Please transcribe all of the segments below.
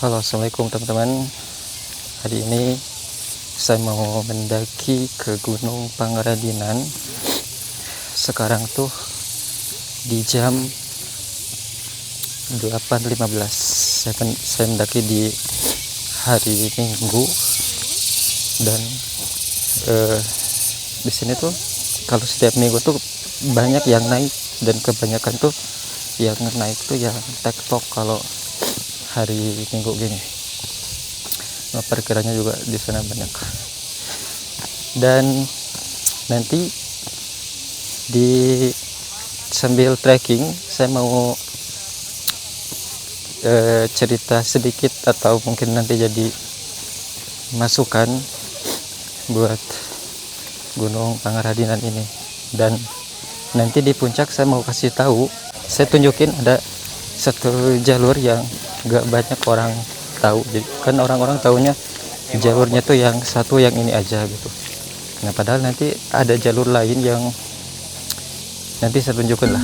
Halo, assalamualaikum teman-teman. Hari ini saya mau mendaki ke Gunung Pangeradinan. Sekarang tuh di jam 8.15. Saya mendaki di hari Minggu dan di sini tuh kalau setiap minggu tuh banyak yang naik, dan kebanyakan tuh yang naik tuh yang tektok kalau hari Minggu gini. Nah, parkirannya juga di sana banyak. Dan nanti di sambil trekking saya mau cerita sedikit atau mungkin nanti jadi masukan buat Gunung Pangeradinan ini. Dan nanti di puncak saya mau kasih tahu, saya tunjukin ada satu jalur yang gak banyak orang tahu. Jadi kan orang-orang taunya jalurnya tuh yang satu, yang ini aja gitu. Nah, padahal nanti ada jalur lain yang nanti saya tunjukin lah.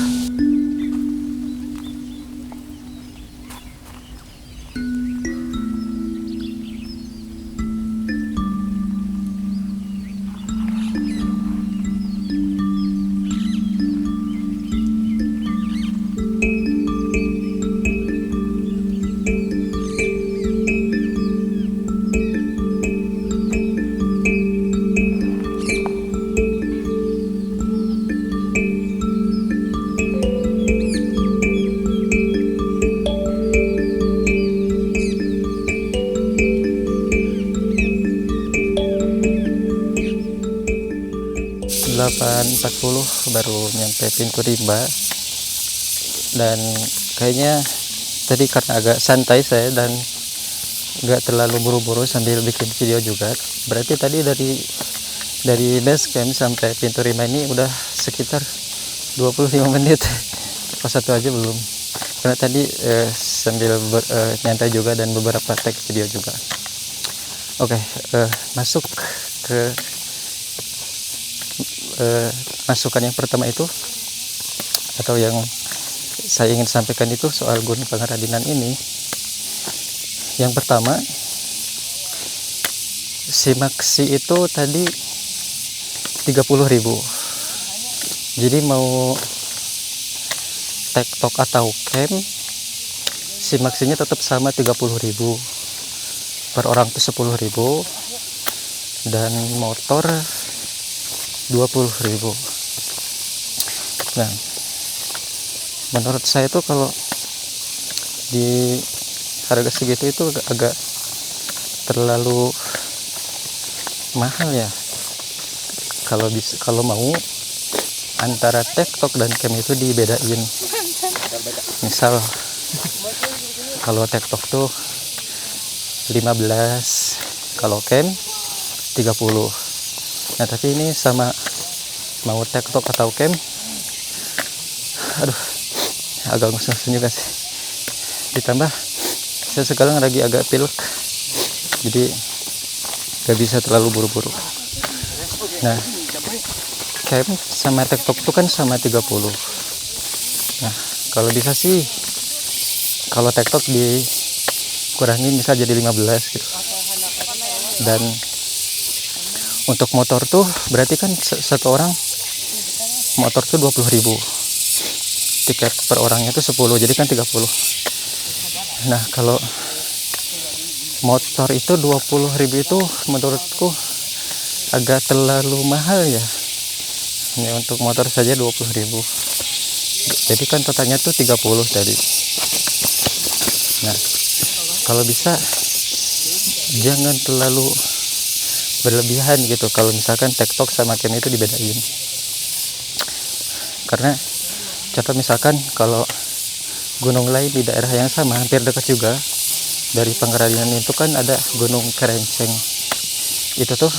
Delapan 40 baru nyampe pintu rimba. Dan kayaknya tadi karena agak santai saya dan gak terlalu buru-buru sambil bikin video juga, berarti tadi dari base camp sampai pintu rimba ini udah sekitar 25 menit. Pas satu aja belum, karena tadi sambil nyantai juga dan beberapa tag video juga. Oke, masuk ke masukan yang pertama itu, atau yang saya ingin sampaikan itu soal Gunung Pangeradinan ini. Yang pertama, si maksi itu tadi 30.000. Jadi mau tektok atau camp, si maksinya tetap sama 30.000. Per orang tuh 10.000 dan motor 20.000. Nah, menurut saya tuh kalau di harga segitu itu agak terlalu mahal ya. Kalau mau antara tektok dan camp itu dibedain. Misal kalau tektok tuh 15, kalau camp 30. Nah, tapi ini sama mau tektok atau camp, aduh, agak ngos-ngosan juga sih. Ditambah saya sekarang lagi agak pilek, jadi gak bisa terlalu buru-buru. Nah, camp sama tektok itu kan sama 30. Nah, kalau bisa sih kalau tektok dikurangin bisa jadi 15 gitu. Dan untuk motor tuh berarti kan satu orang motor tuh 20.000. Tiket per orangnya tuh 10, jadi kan 30. Nah, kalau motor itu 20.000 itu menurutku agak terlalu mahal ya. Ini untuk motor saja 20.000. Jadi kan totalnya tuh 30 tadi. Nah, kalau bisa jangan terlalu berlebihan gitu kalau misalkan tektok sama camp itu dibedain. Karena contoh misalkan kalau gunung lain di daerah yang sama hampir dekat juga dari Pangeradinan itu kan ada Gunung Kerenceng. Itu tuh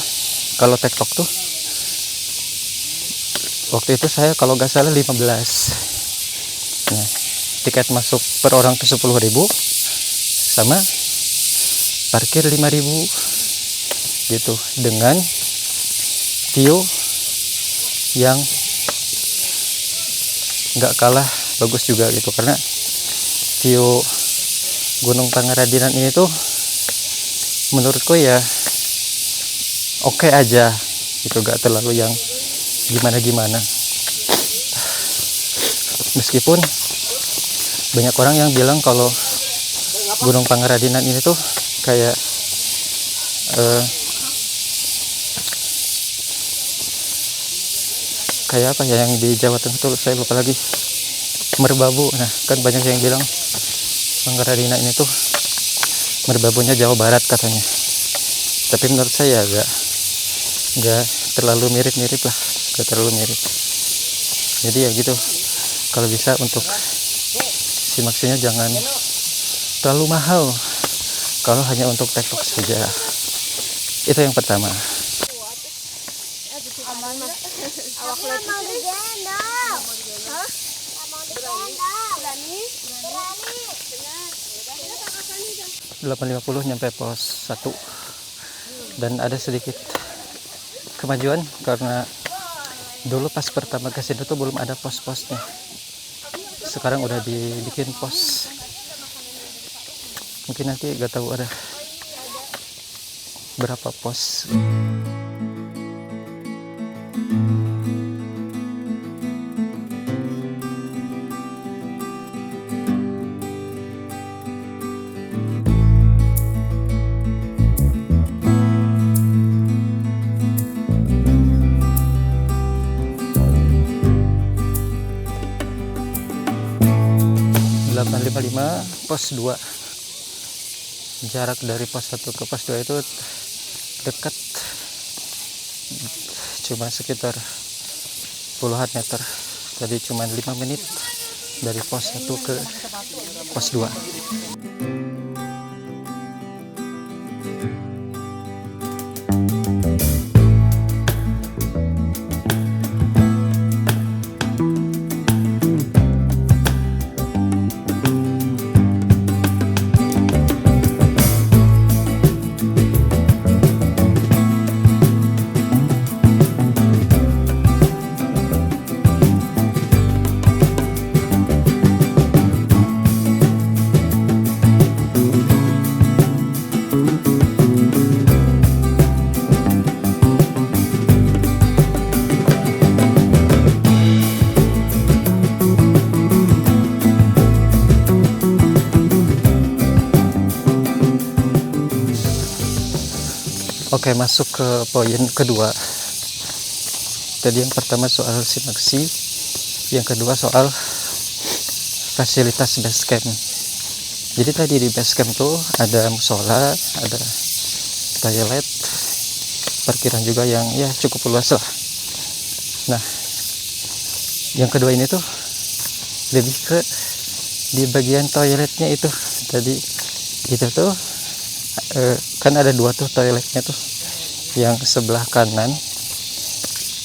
kalau tektok tuh waktu itu saya kalau nggak salah 15. Nah, tiket masuk per orang tuh 10.000 sama parkir 5.000 gitu, dengan view yang nggak kalah bagus juga gitu. Karena view Gunung Pangeradinan ini tuh menurutku ya oke aja gitu, gak terlalu yang gimana-gimana. Meskipun banyak orang yang bilang kalau Gunung Pangeradinan ini tuh kayak kayak apa ya yang di Jawa Tengah tuh, saya lupa lagi, Merbabu. Nah kan banyak yang bilang Pangeradinan ini tuh Merbabunya Jawa Barat katanya, tapi menurut saya gak terlalu mirip-mirip lah, gak terlalu mirip. Jadi ya gitu, kalau bisa untuk simaksinya jangan terlalu mahal kalau hanya untuk TikTok saja. Itu yang pertama. Awak lagi mau digendong. Hah? Mau digendong. Berani? 8.50 nyampe pos 1. Dan ada sedikit kemajuan karena dulu pas pertama ke sini tuh belum ada pos-posnya. Sekarang udah dibikin pos. Mungkin nanti gak tahu ada berapa pos. 855 pos 2. Jarak dari pos 1 ke pos 2 itu dekat, cuma sekitar puluhan meter. Jadi cuma 5 menit dari pos 1 ke pos 2. Oke, masuk ke poin kedua. Tadi yang pertama soal simaksi, yang kedua soal fasilitas base camp. Jadi tadi di base camp tuh ada musola, ada toilet, parkiran juga yang ya cukup luas lah. Nah, yang kedua ini tuh lebih ke di bagian toiletnya itu. Tadi itu tuh kan ada dua tuh toiletnya tuh. Yang sebelah kanan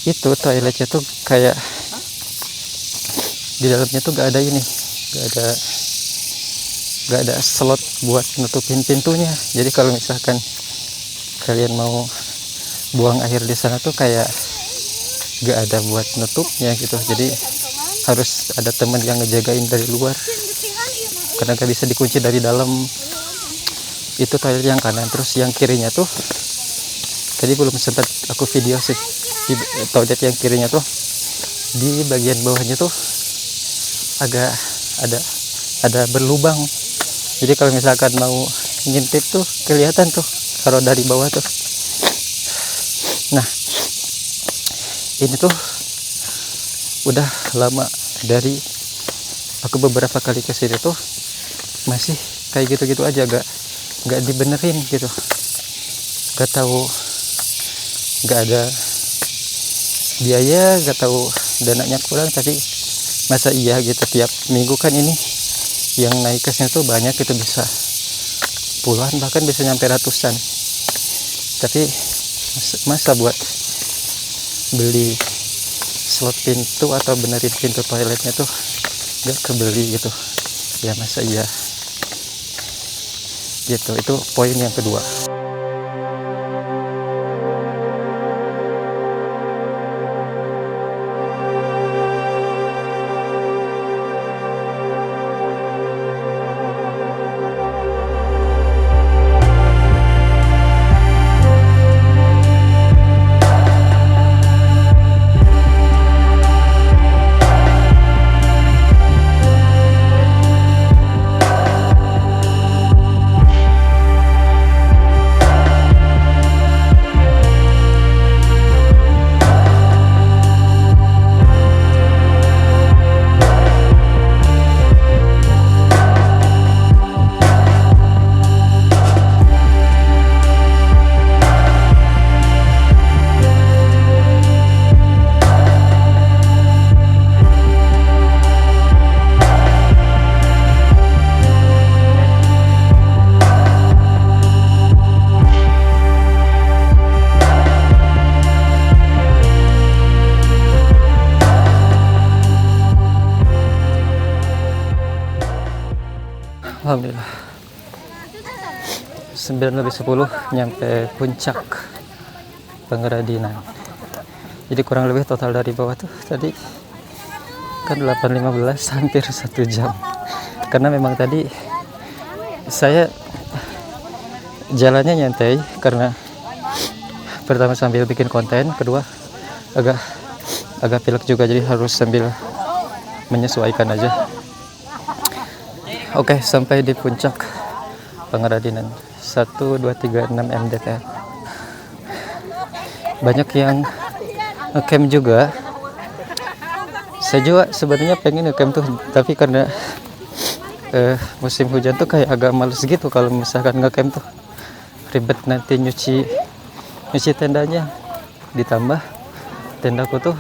itu toiletnya tuh kayak di dalamnya tuh gak ada slot buat nutupin pintunya. Jadi kalau misalkan kalian mau buang air di sana tuh kayak gak ada buat nutupnya gitu. Jadi harus ada teman yang ngejagain dari luar karena gak bisa dikunci dari dalam. Itu toilet yang kanan. Terus yang kirinya tuh tadi belum sempat aku video sih, di toilet yang kirinya tuh di bagian bawahnya tuh agak ada berlubang. Jadi kalau misalkan mau ngintip tuh kelihatan tuh kalau dari bawah tuh. Nah, ini tuh udah lama, dari aku beberapa kali ke sini tuh masih kayak gitu-gitu aja, gak dibenerin gitu. Gak tahu, gak ada biaya, gak tahu dananya kurang, tapi masa iya gitu tiap minggu kan ini yang naik ke sini tuh banyak, itu bisa puluhan bahkan bisa nyampe ratusan. Tapi masa buat beli slot pintu atau benerin pintu toiletnya tuh gak kebeli gitu ya, masa iya gitu. Itu poin yang kedua. Alhamdulillah 9:10 nyampe puncak Pengradinan. Jadi kurang lebih total dari bawah tuh tadi kan 8:15 hampir 1 jam. Karena memang tadi saya jalannya nyantai karena pertama sambil bikin konten, kedua agak pilek juga, jadi harus sambil menyesuaikan aja. Oke, sampai di puncak Pengradinan 1236 mdpl. Banyak yang ngecamp juga. Saya juga sebenarnya pengen ngecamp tuh, tapi karena musim hujan tuh kayak agak males gitu kalau misalkan ngecamp tuh. Ribet nanti nyuci tendanya, ditambah tendaku tuh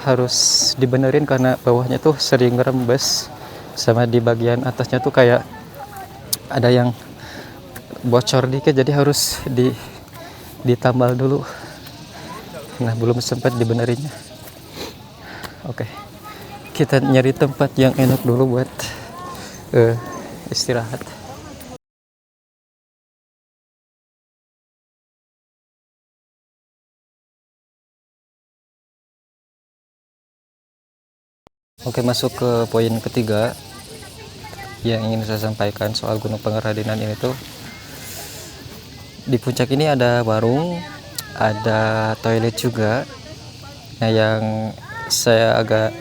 harus dibenerin karena bawahnya tuh sering ngerembes, sama di bagian atasnya tuh kayak ada yang bocor dikit, jadi harus ditambal dulu. Nah, belum sempat dibenerinnya. Oke, kita nyari tempat yang enak dulu buat istirahat. Oke, masuk ke poin ketiga yang ingin saya sampaikan soal Gunung Pengradinan ini tuh. Di puncak ini ada warung, ada toilet juga. Nah, yang saya agak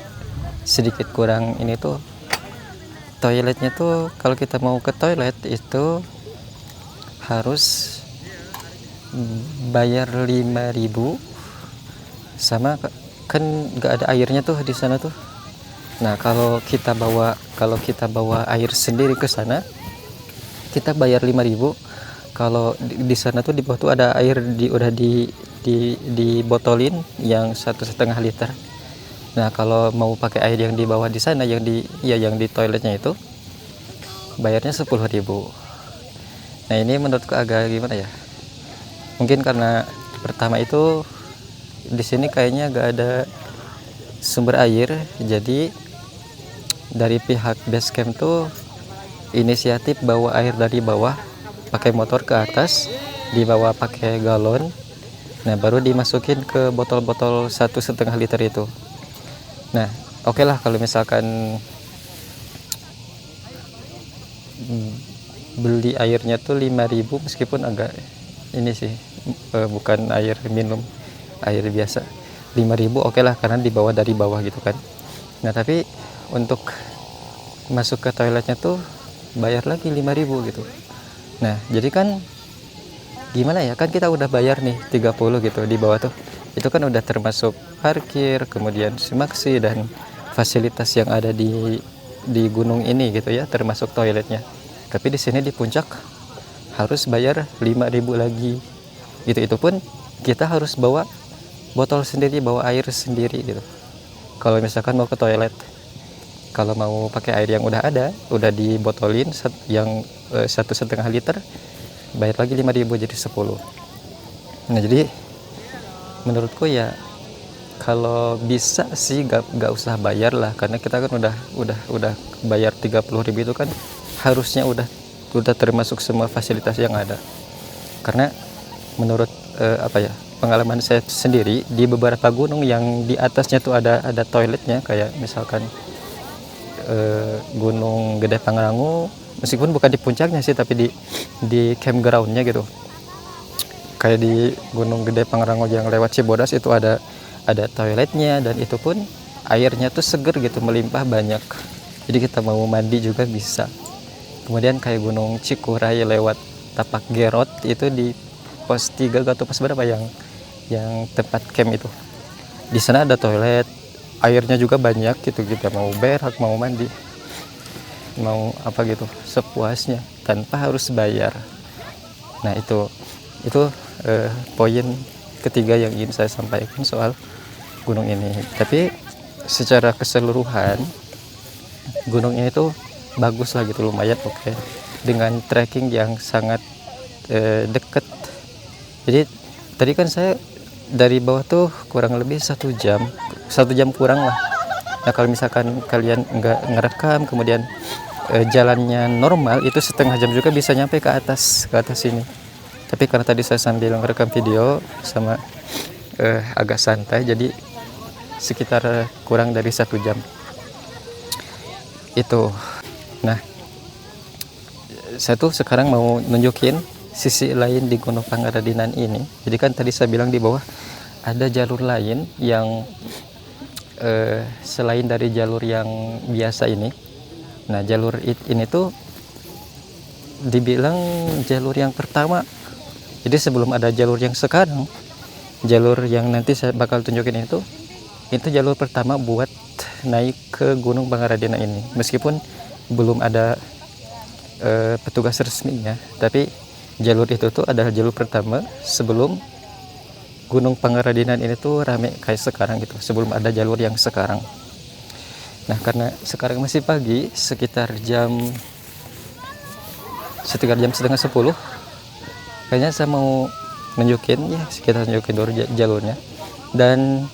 sedikit kurang ini tuh toiletnya tuh, kalau kita mau ke toilet itu harus bayar 5.000, sama kan nggak ada airnya tuh di sana tuh. Nah, kalau kita bawa air sendiri ke sana, kita bayar 5.000. Kalau di sana tuh di bawah tuh ada air udah dibotolin yang 1,5 liter. Nah, kalau mau pakai air yang di bawah di sana, yang di toiletnya itu bayarnya 10.000. Nah, ini menurutku agak gimana ya? Mungkin karena pertama itu di sini kayaknya gak ada sumber air, jadi dari pihak base camp tuh inisiatif bawa air dari bawah pakai motor ke atas, dibawa pakai galon. Nah, baru dimasukin ke botol-botol 1,5 liter itu. Nah, oke lah kalau misalkan beli airnya tuh 5.000, meskipun agak ini sih, bukan air minum, air biasa. 5.000 oke lah, karena dibawa dari bawah gitu kan. Nah, tapi untuk masuk ke toiletnya tuh bayar lagi 5.000 gitu. Nah, jadi kan gimana ya, kan kita udah bayar nih 30 gitu di bawah tuh. Itu kan udah termasuk parkir, kemudian simaksi dan fasilitas yang ada di gunung ini gitu ya, termasuk toiletnya. Tapi di sini di puncak harus bayar 5.000 lagi. Itu pun kita harus bawa botol sendiri, bawa air sendiri gitu. Kalau misalkan mau ke toilet, kalau mau pakai air yang udah ada, udah dibotolin yang 1,5 liter, bayar lagi 5.000 jadi 10. Nah, jadi menurutku ya kalau bisa sih gak usah bayar lah, karena kita kan udah bayar 30.000 itu kan harusnya udah termasuk semua fasilitas yang ada. Karena menurut pengalaman saya sendiri di beberapa gunung yang di atasnya tuh ada toiletnya, kayak misalkan Gunung Gede Pangrango, meskipun bukan di puncaknya sih, tapi di campgroundnya gitu. Kayak di Gunung Gede Pangrango yang lewat Cibodas itu ada toiletnya, dan itu pun airnya tuh seger gitu, melimpah banyak. Jadi kita mau mandi juga bisa. Kemudian kayak Gunung Cikuray lewat Tapak Gerot itu di pos 3 atau pos berapa yang tempat camp itu. Di sana ada toilet, airnya juga banyak gitu, kita mau berak, mau mandi, mau apa gitu sepuasnya tanpa harus bayar. Nah, itu poin ketiga yang ingin saya sampaikan soal gunung ini. Tapi secara keseluruhan gunung ini tuh bagus lah gitu, lumayan oke, dengan trekking yang sangat deket. Jadi tadi kan saya dari bawah tuh kurang lebih 1 jam kurang lah. Nah, kalau misalkan kalian nggak ngerekam kemudian jalannya normal itu setengah jam juga bisa nyampe ke atas sini. Tapi karena tadi saya sambil merekam video sama agak santai, jadi sekitar kurang dari 1 jam itu. Nah, saya tuh sekarang mau nunjukin sisi lain di Gunung Pangaradinan ini. Jadi kan tadi saya bilang di bawah ada jalur lain yang selain dari jalur yang biasa ini. Nah, jalur ini tuh dibilang jalur yang pertama. Jadi sebelum ada jalur yang sekarang, jalur yang nanti saya bakal tunjukin itu jalur pertama buat naik ke Gunung Pangaradinan ini. Meskipun belum ada petugas resminya, tapi jalur itu tuh adalah jalur pertama sebelum Gunung Pangaradinan ini tuh rame kayak sekarang gitu, sebelum ada jalur yang sekarang. Nah, karena sekarang masih pagi, sekitar jam setengah 10, kayaknya saya mau nunjukin dulu jalurnya. Dan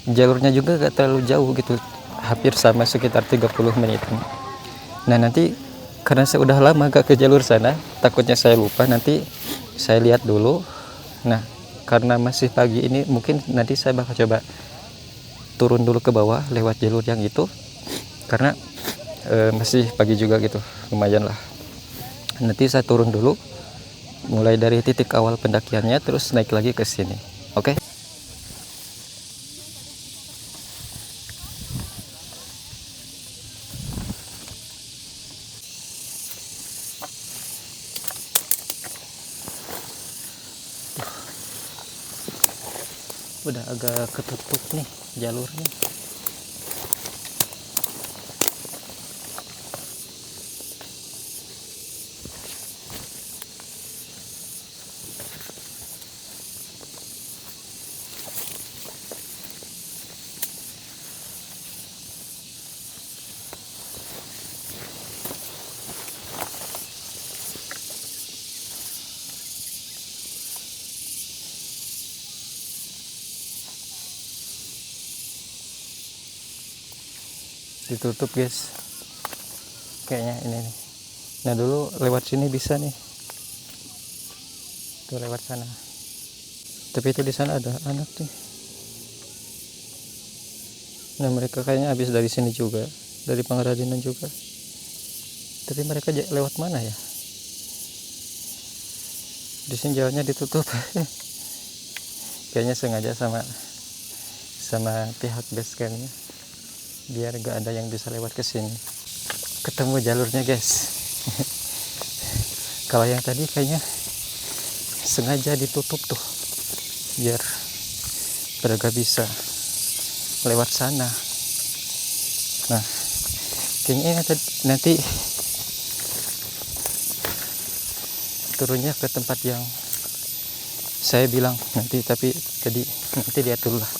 jalurnya juga gak terlalu jauh gitu, hampir sama, sekitar 30 menit. Nah, nanti karena saya udah lama gak ke jalur sana, takutnya saya lupa, nanti saya lihat dulu. Nah, karena masih pagi ini, mungkin nanti saya bakal coba turun dulu ke bawah lewat jalur yang itu, karena masih pagi juga gitu, lumayan lah. Nanti saya turun dulu mulai dari titik awal pendakiannya, terus naik lagi ke sini. Oke? Udah agak ketutup nih jalurnya. Ditutup guys, kayaknya ini nih. Nah, dulu lewat sini bisa nih, tuh lewat sana, tapi itu di sana ada anak nih. Nah, mereka kayaknya habis dari sini juga, dari Pangaradinan juga, tapi mereka lewat mana ya? Di sini jalannya ditutup. Kayaknya sengaja sama pihak base campnya, biar gak ada yang bisa lewat ke sini. Ketemu jalurnya guys. Kalau yang tadi kayaknya sengaja ditutup tuh, biar gak bisa lewat sana. Nah, kayaknya nanti turunnya ke tempat yang saya bilang nanti, tapi tadi nanti lihat dulu lah.